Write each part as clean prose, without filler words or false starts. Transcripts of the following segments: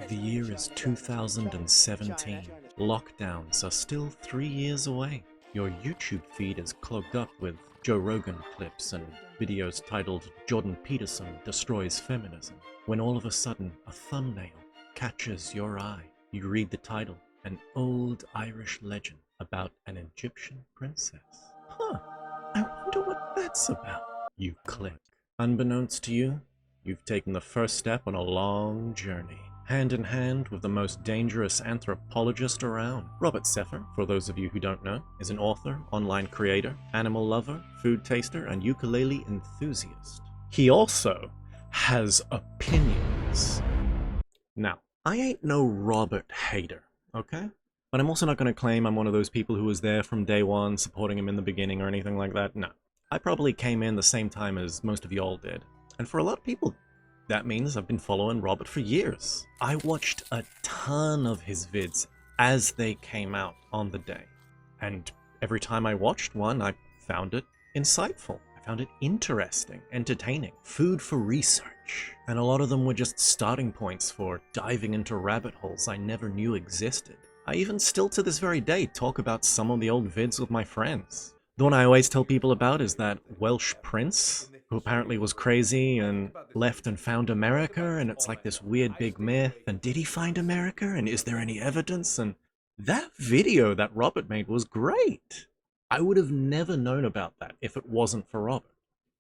The year is 2017. Lockdowns are still 3 years away. Your YouTube feed is clogged up with Joe Rogan clips and videos titled Jordan Peterson Destroys Feminism, when all of a sudden a thumbnail catches your eye. You read the title, an old Irish legend about an Egyptian princess. Huh, I wonder what that's about. You click. Unbeknownst to you, you've taken the first step on a long journey, hand in hand with the most dangerous anthropologist around. Robert Sepehr, for those of you who don't know, is an author, online creator, animal lover, food taster, and ukulele enthusiast. He also has opinions. Now, I ain't no Robert hater, okay? But I'm also not going to claim I'm one of those people who was there from day one, supporting him in the beginning or anything like that. No. I probably came in the same time as most of y'all did. And for a lot of people, that means I've been following Robert for years. I watched a ton of his vids as they came out on the day. And every time I watched one, I found it insightful. I found it interesting, entertaining, food for research. And a lot of them were just starting points for diving into rabbit holes I never knew existed. I even still to this very day talk about some of the old vids with my friends. The one I always tell people about is that Welsh prince, who apparently was crazy and left and found America, and it's like this weird big myth, and did he find America, and is there any evidence? And that video that Robert made was great. I would have never known about that if it wasn't for Robert.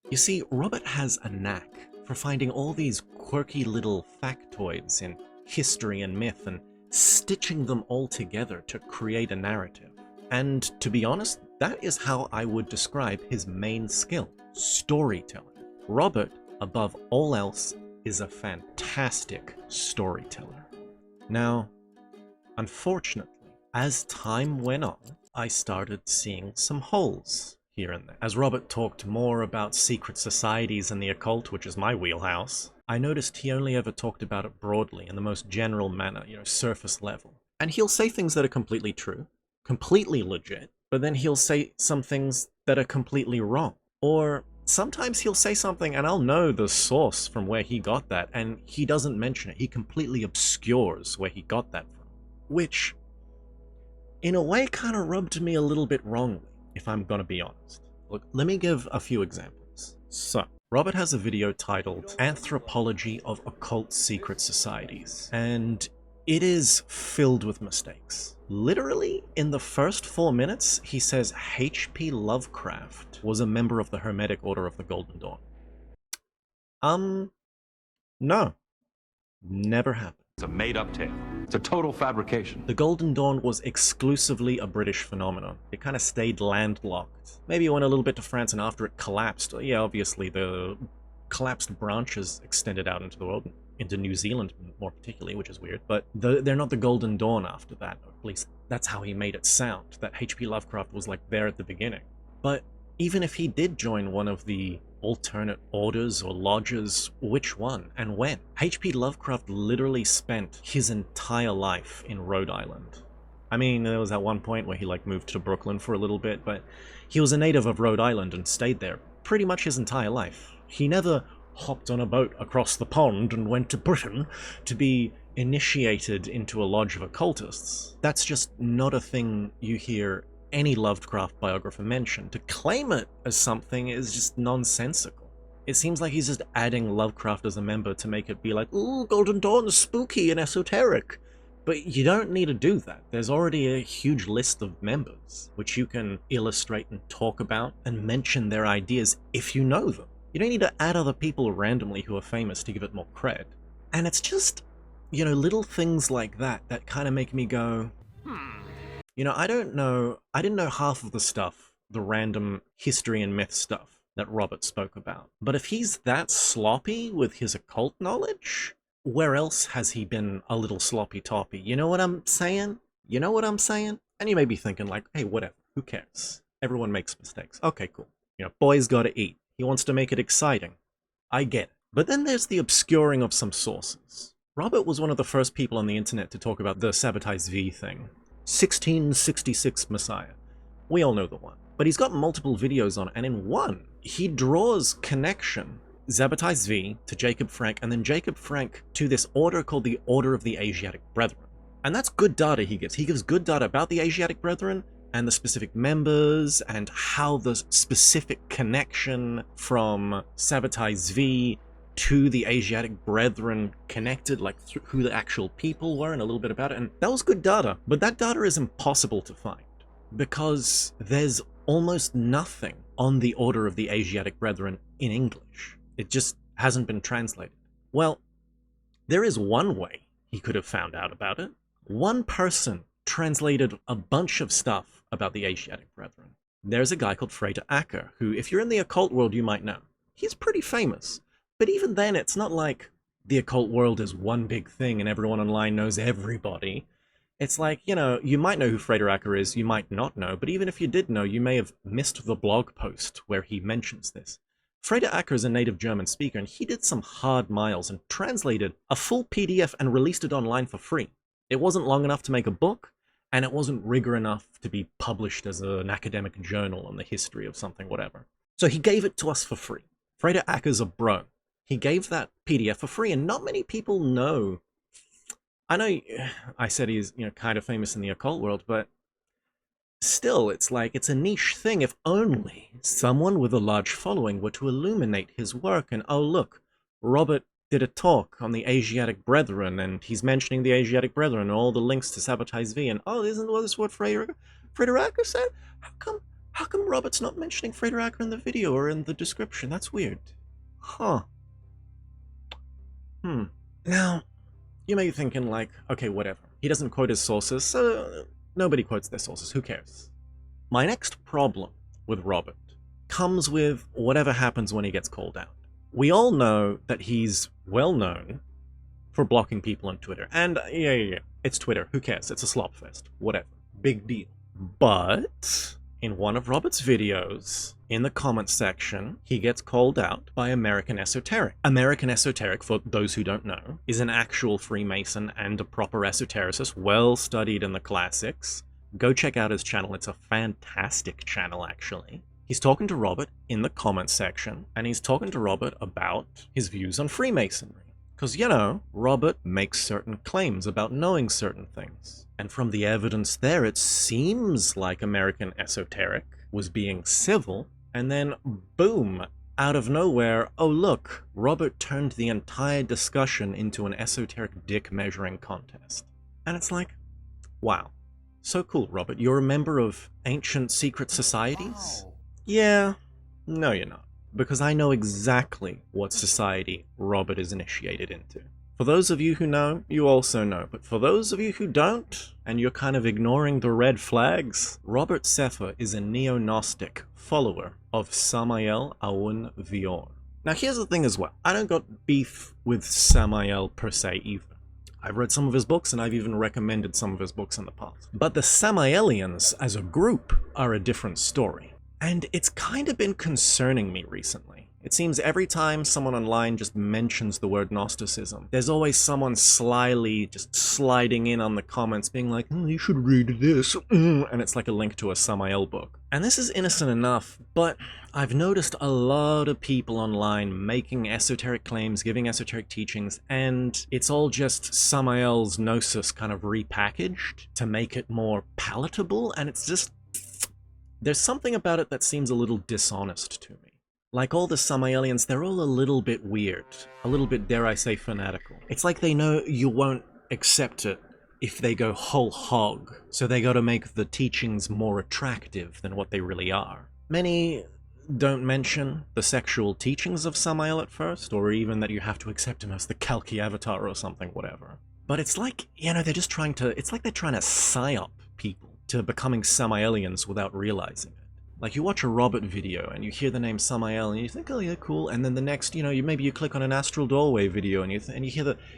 You see, Robert has a knack for finding all these quirky little factoids in history and myth and stitching them all together to create a narrative. And to be honest, that is how I would describe his main skill, storytelling. Robert, above all else, is a fantastic storyteller. Now, unfortunately, as time went on, I started seeing some holes here and there. As Robert talked more about secret societies and the occult, which is my wheelhouse, I noticed he only ever talked about it broadly, in the most general manner, surface level. And he'll say things that are completely true, completely legit, but then he'll say some things that are completely wrong. Or sometimes he'll say something and I'll know the source from where he got that, and he doesn't mention it. He completely obscures where he got that from. Which, in a way, kind of rubbed me a little bit wrongly, if I'm gonna be honest. Look, let me give a few examples. So, Robert has a video titled Anthropology of Occult Secret Societies, and it is filled with mistakes. Literally, in the first 4 minutes, he says H.P. Lovecraft was a member of the Hermetic Order of the Golden Dawn. No. Never happened. It's a made-up tale. It's a total fabrication. The Golden Dawn was exclusively a British phenomenon. It kind of stayed landlocked. Maybe it went a little bit to France, and after it collapsed, yeah, obviously the collapsed branches extended out into the world, into New Zealand more particularly, which is weird, but they're not the Golden Dawn after that, or at least that's how he made it sound, that H.P. Lovecraft was like there at the beginning. But even if he did join one of the alternate orders or lodges, which one and when? H.P. Lovecraft literally spent his entire life in Rhode Island. I mean, there was at one point where he moved to Brooklyn for a little bit, but he was a native of Rhode Island and stayed there pretty much his entire life. He never hopped on a boat across the pond and went to Britain to be initiated into a lodge of occultists. That's just not a thing you hear any Lovecraft biographer mention. To claim it as something is just nonsensical. It seems like he's just adding Lovecraft as a member to make it be like, ooh, Golden Dawn's spooky and esoteric. But you don't need to do that. There's already a huge list of members, which you can illustrate and talk about and mention their ideas if you know them. You don't need to add other people randomly who are famous to give it more cred. And it's just, little things like that that kind of make me go, I didn't know half of the stuff, the random history and myth stuff that Robert spoke about. But if he's that sloppy with his occult knowledge, where else has he been a little sloppy toppy? You know what I'm saying? And you may be thinking hey, whatever, who cares? Everyone makes mistakes. Okay, cool. Boys gotta eat. He wants to make it exciting. I get it. But then there's the obscuring of some sources. Robert was one of the first people on the internet to talk about the Sabbatai V thing. 1666 Messiah. We all know the one. But he's got multiple videos on it, and in one, he draws connection Zabbatai Zvi to Jacob Frank, and then Jacob Frank to this order called the Order of the Asiatic Brethren. And that's good data he gives. He gives good data about the Asiatic Brethren and the specific members and how the specific connection from Sabbatai Zvi to the Asiatic Brethren connected, like who the actual people were and a little bit about it. And that was good data, but that data is impossible to find because there's almost nothing on the Order of the Asiatic Brethren in English. It just hasn't been translated. Well, there is one way he could have found out about it. One person translated a bunch of stuff about the Asiatic Brethren. There's a guy called Frater Acker, who, if you're in the occult world, you might know. He's pretty famous. But even then, it's not like the occult world is one big thing and everyone online knows everybody. It's like, you know, you might know who Frater Acker is, you might not know, but even if you did know, you may have missed the blog post where he mentions this. Frater Acker is a native German speaker, and he did some hard miles and translated a full PDF and released it online for free. It wasn't long enough to make a book, and it wasn't rigor enough to be published as an academic journal on the history of something, whatever. So he gave it to us for free. Frater Acker's a bro. He gave that PDF for free, and not many people know. I know I said he's, you know, kind of famous in the occult world, but still, it's like, it's a niche thing. If only someone with a large following were to illuminate his work and, oh look, Robert did a talk on the Asiatic Brethren, and he's mentioning the Asiatic Brethren and all the links to Sabbatai Zvi, and oh, isn't this what Frater Acker said? How come Robert's not mentioning Frater Acker in the video or in the description? That's weird. Huh. Now, you may be thinking like, okay, whatever. He doesn't quote his sources, so nobody quotes their sources. Who cares? My next problem with Robert comes with whatever happens when he gets called out. We all know that he's well known for blocking people on Twitter. And yeah, it's Twitter. Who cares? It's a slop fest. Whatever. Big deal. But in one of Robert's videos, in the comments section, he gets called out by American Esoteric. American Esoteric, for those who don't know, is an actual Freemason and a proper esotericist, well studied in the classics. Go check out his channel. It's a fantastic channel, actually. He's talking to Robert in the comments section, and he's talking to Robert about his views on Freemasonry. Because, you know, Robert makes certain claims about knowing certain things. And from the evidence there, it seems like American Esoteric was being civil, and then, boom, out of nowhere, oh look, Robert turned the entire discussion into an esoteric dick measuring contest. And it's like, wow, so cool, Robert. You're a member of ancient secret societies? Wow. Yeah, no you're not. Because I know exactly what society Robert is initiated into. For those of you who know, you also know. But for those of you who don't, and you're kind of ignoring the red flags, Robert Sepehr is a neo-Gnostic follower of Samael Aun Weor. Now here's the thing as well. I don't got beef with Samael per se either. I've read some of his books, and I've even recommended some of his books in the past. But the Samaelians as a group are a different story. And it's kind of been concerning me recently. It seems every time someone online just mentions the word Gnosticism, there's always someone slyly just sliding in on the comments being like, you should read this, and it's like a link to a Samael book. And this is innocent enough, but I've noticed a lot of people online making esoteric claims, giving esoteric teachings, and it's all just Samael's Gnosis kind of repackaged to make it more palatable, and it's just, there's something about it that seems a little dishonest to me. Like all the Samaelians, they're all a little bit weird, a little bit, dare I say, fanatical. It's like they know you won't accept it if they go whole hog, so they gotta make the teachings more attractive than what they really are. Many don't mention the sexual teachings of Samael at first, or even that you have to accept him as the Kalki avatar or something, whatever. But it's like, you know, they're just trying to, it's like they're trying to psyop people to becoming Samaelians without realizing it. Like, you watch a Robert video and you hear the name Samael and you think, oh yeah, cool, and then the next, you know, maybe you click on an Astral Doorway video and you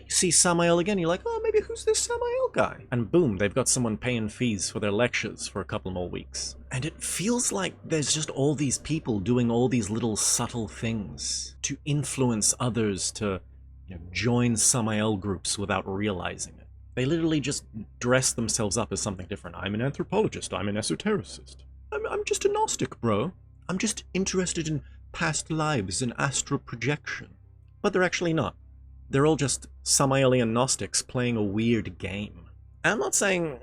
see Samael again, you're like, oh, maybe who's this Samael guy? And boom, they've got someone paying fees for their lectures for a couple more weeks. And it feels like there's just all these people doing all these little subtle things to influence others to, you know, join Samael groups without realizing it. They literally just dress themselves up as something different. I'm an anthropologist, I'm an esotericist. I'm just a Gnostic, bro. I'm just interested in past lives in astral projection. But they're actually not. They're all just Samaelian Gnostics playing a weird game. I'm not saying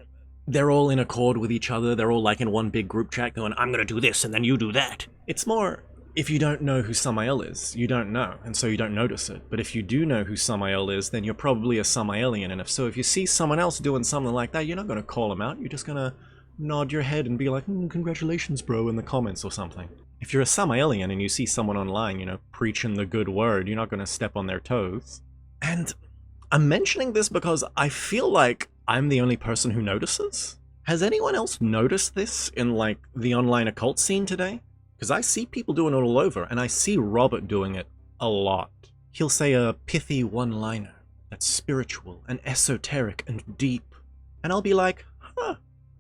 they're all in accord with each other, they're all like in one big group chat going, I'm gonna do this and then you do that. It's more, if you don't know who Samael is, you don't know, and so you don't notice it. But if you do know who Samael is, then you're probably a Samaelian, and if you see someone else doing something like that, you're not gonna call him out, you're just gonna nod your head and be like, congratulations bro, in the comments or something. If you're a Samaelian and you see someone online, preaching the good word, you're not gonna step on their toes. And I'm mentioning this because I feel like I'm the only person who notices. Has anyone else noticed this in, like, the online occult scene today? Because I see people doing it all over, and I see Robert doing it a lot. He'll say a pithy one-liner that's spiritual and esoteric and deep, and I'll be like,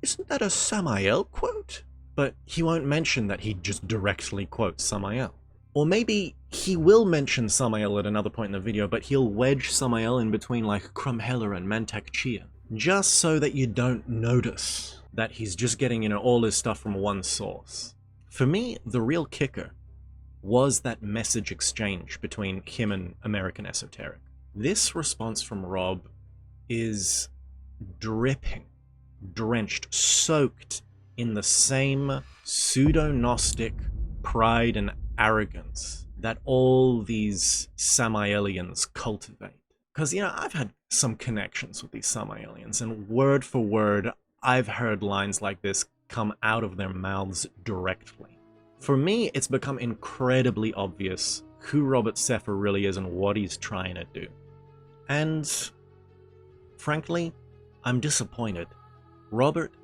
isn't that a Samael quote? But he won't mention that he just directly quotes Samael. Or maybe he will mention Samael at another point in the video, but he'll wedge Samael in between like Crumheller and Mantak Chia, just so that you don't notice that he's just getting, all his stuff from one source. For me, the real kicker was that message exchange between him and American Esoteric. This response from Rob is dripping, drenched, soaked in the same pseudo-Gnostic pride and arrogance that all these Samaelians cultivate. Because, I've had some connections with these Samaelians, and word for word, I've heard lines like this come out of their mouths directly. For me, it's become incredibly obvious who Robert Sepehr really is and what he's trying to do. And, frankly, I'm disappointed. Robert,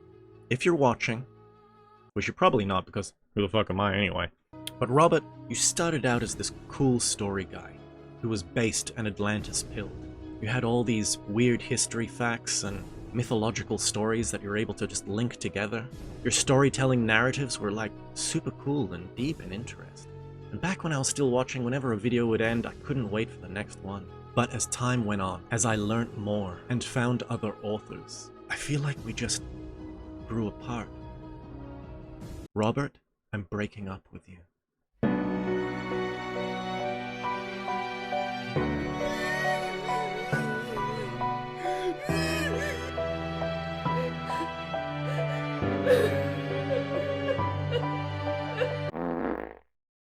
if you're watching, which you're probably not because who the fuck am I anyway? But Robert, you started out as this cool story guy who was based and Atlantis pilled. You had all these weird history facts and mythological stories that you're able to just link together. Your storytelling narratives were like super cool and deep and interesting. And back when I was still watching, whenever a video would end, I couldn't wait for the next one. But as time went on, as I learnt more and found other authors, I feel like we just grew apart. Robert, I'm breaking up with you.